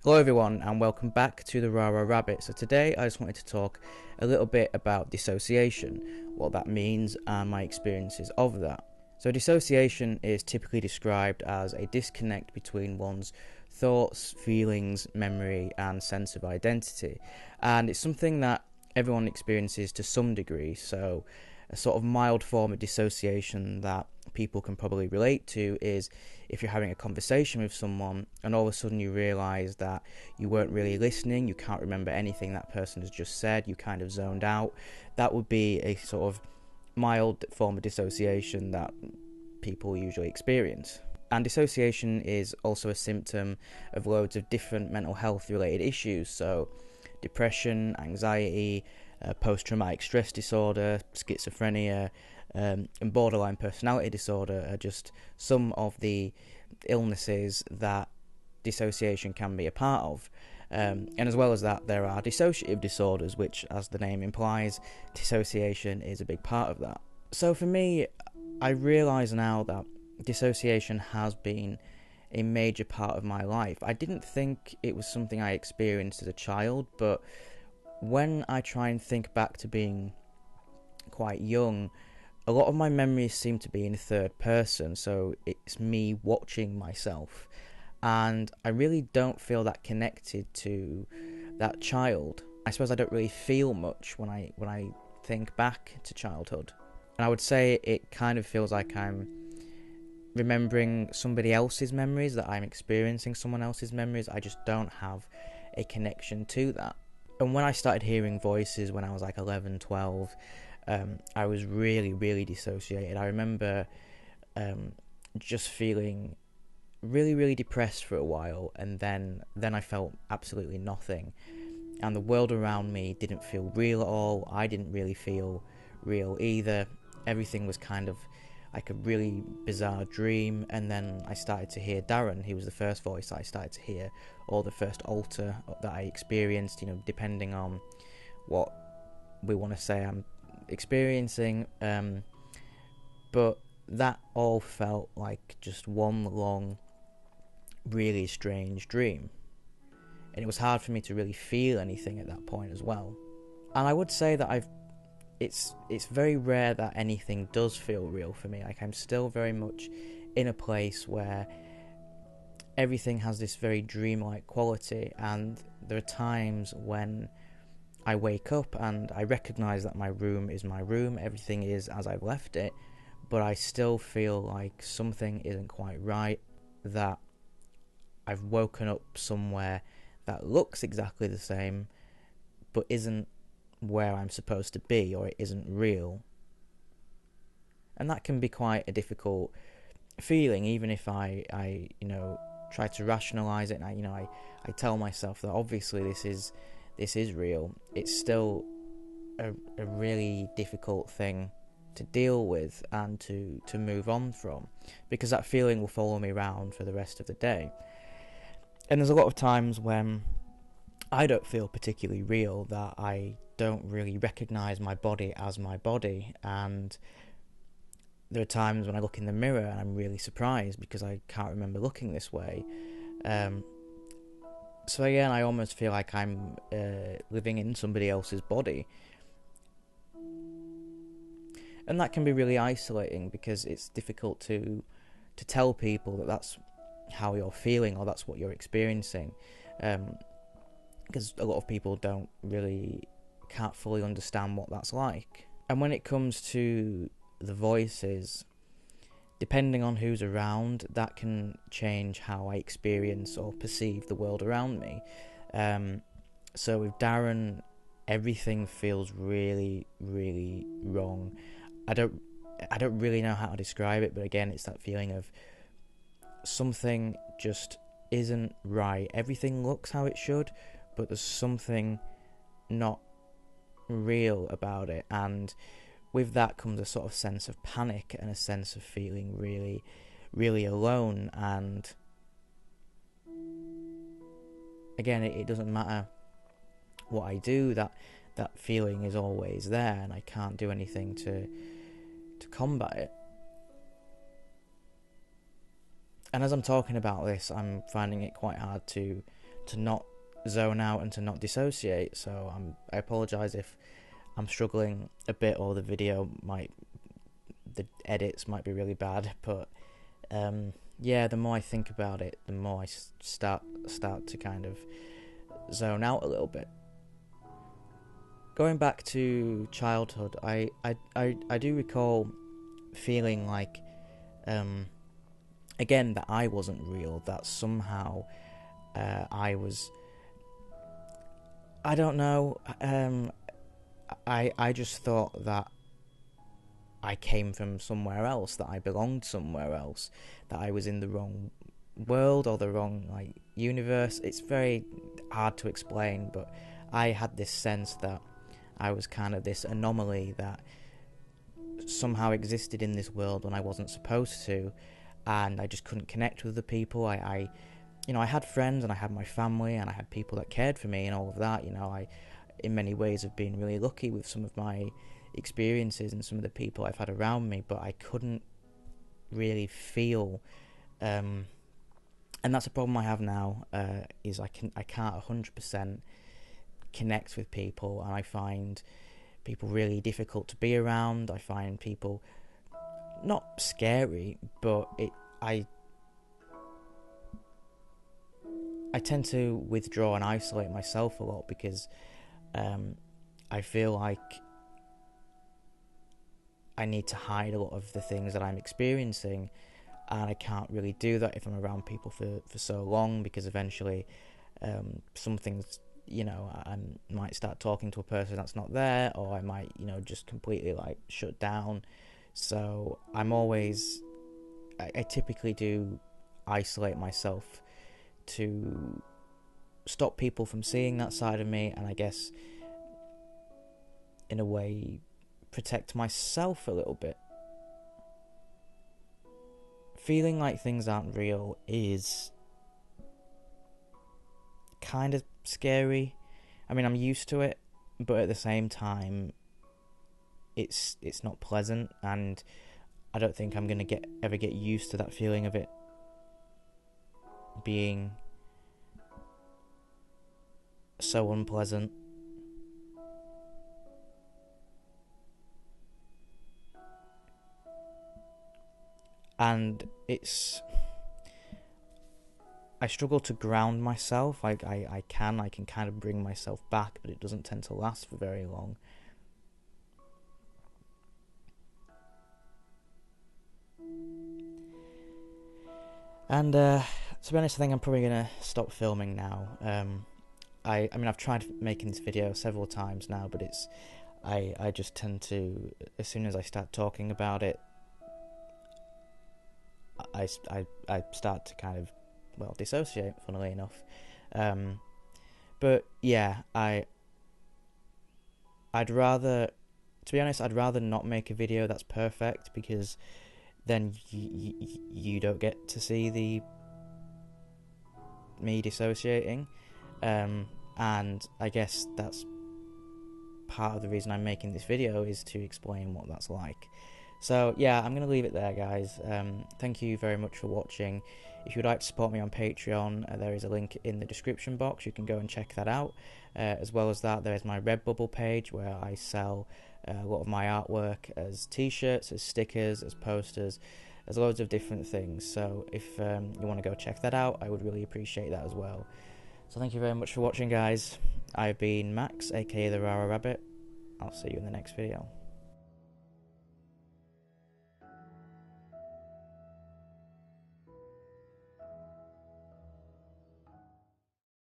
Hello everyone and welcome back to the Rara Rabbit. So today I just wanted to talk a little bit about dissociation, what that means and my experiences of that. So dissociation is typically described as a disconnect between one's thoughts, feelings, memory and sense of identity. And it's something that everyone experiences to some degree, so a sort of mild form of dissociation that people can probably relate to is if you're having a conversation with someone and all of a sudden you realise that you weren't really listening, you can't remember anything that person has just said, you kind of zoned out. That would be a sort of mild form of dissociation that people usually experience. And dissociation is also a symptom of loads of different mental health related issues, so depression, anxiety, post-traumatic stress disorder, schizophrenia, and borderline personality disorder are just some of the illnesses that dissociation can be a part of. And as well as that, there are dissociative disorders, which, as the name implies, dissociation is a big part of that. So for me, I realise now that dissociation has been a major part of my life. I didn't think it was something I experienced as a child, but when I try and think back to being quite young, a lot of my memories seem to be in third person, so it's me watching myself, and I really don't feel that connected to that child. I suppose I don't really feel much when I think back to childhood, and I would say it kind of feels like I'm remembering somebody else's memories, that I'm experiencing someone else's memories. I just don't have a connection to that. And when I started hearing voices when I was like 11, 12, I was really dissociated. I remember just feeling really depressed for a while, and then I felt absolutely nothing. And the world around me didn't feel real at all. I didn't really feel real either. Everything was kind of like a really bizarre dream. And then I started to hear Darren. He was the first voice I started to hear, or the first alter that I experienced, depending on what we want to say I'm experiencing. But that all felt like just one long, really strange dream. And it was hard for me to really feel anything at that point as well. And I would say that it's very rare that anything does feel real for me. Like, I'm still very much in a place where everything has this very dreamlike quality, and there are times when I wake up and I recognise that my room is my room, everything is as I've left it, but I still feel like something isn't quite right, that I've woken up somewhere that looks exactly the same but isn't where I'm supposed to be, or it isn't real. And that can be quite a difficult feeling, even if I try to rationalise it, and I tell myself that obviously this is real. It's still a really difficult thing to deal with and to move on from, because that feeling will follow me around for the rest of the day. And there's a lot of times when I don't feel particularly real, that I don't really recognise my body as my body, and there are times when I look in the mirror and I'm really surprised because I can't remember looking this way. So again, I almost feel like I'm living in somebody else's body, and that can be really isolating because it's difficult to tell people that that's how you're feeling or that's what you're experiencing, because a lot of people can't fully understand what that's like. And when it comes to the voices, depending on who's around, that can change how I experience or perceive the world around me. So with Darren, everything feels really wrong. I don't really know how to describe it, but again, it's that feeling of something just isn't right. Everything looks how it should, but there's something not real about it, and with that comes a sort of sense of panic and a sense of feeling really alone. And again, it doesn't matter what I do, that feeling is always there, and I can't do anything to combat it. And as I'm talking about this, I'm finding it quite hard to to not zone out and to not dissociate. So I apologise if I'm struggling a bit, or the edits might be really bad, but yeah, the more I think about it, the more I start to kind of zone out a little bit. Going back to childhood, I do recall feeling like, again, that I wasn't real, that somehow I was, I don't know, I just thought that I came from somewhere else, that I belonged somewhere else, that I was in the wrong world or the wrong universe. It's very hard to explain, but I had this sense that I was kind of this anomaly that somehow existed in this world when I wasn't supposed to, and I just couldn't connect with the people. I had friends, and I had my family, and I had people that cared for me and all of that. I in many ways have been really lucky with some of my experiences and some of the people I've had around me, but I couldn't really feel, and that's a problem I have now, is I can't 100% connect with people, and I find people really difficult to be around. I find people not scary, but I tend to withdraw and isolate myself a lot, because I feel like I need to hide a lot of the things that I'm experiencing, and I can't really do that if I'm around people for so long, because eventually some things, I might start talking to a person that's not there, or I might, just completely shut down. So I typically do isolate myself to stop people from seeing that side of me, and I guess in a way protect myself a little bit. Feeling like things aren't real is kind of scary. I mean, I'm used to it, but at the same time, it's not pleasant, and I don't think I'm gonna ever get used to that feeling of it being so unpleasant. And I struggle to ground myself. I can kind of bring myself back, but it doesn't tend to last for very long. And to be honest, I think I'm probably gonna stop filming now. I mean, I've tried making this video several times now, but I just tend to, as soon as I start talking about it, I start to kind of, dissociate, funnily enough. But yeah, I'd rather, to be honest, I'd rather not make a video that's perfect, because then you don't get to see me dissociating, and I guess that's part of the reason I'm making this video, is to explain what that's like. So yeah, I'm going to leave it there, guys. Thank you very much for watching. If you'd like to support me on Patreon, there is a link in the description box. You can go and check that out. As well as that, there is my Redbubble page, where I sell a lot of my artwork as t-shirts, as stickers, as posters, as loads of different things. So if you want to go check that out, I would really appreciate that as well. So thank you very much for watching, guys. I've been Max, aka the Rara Rabbit. I'll see you in the next video.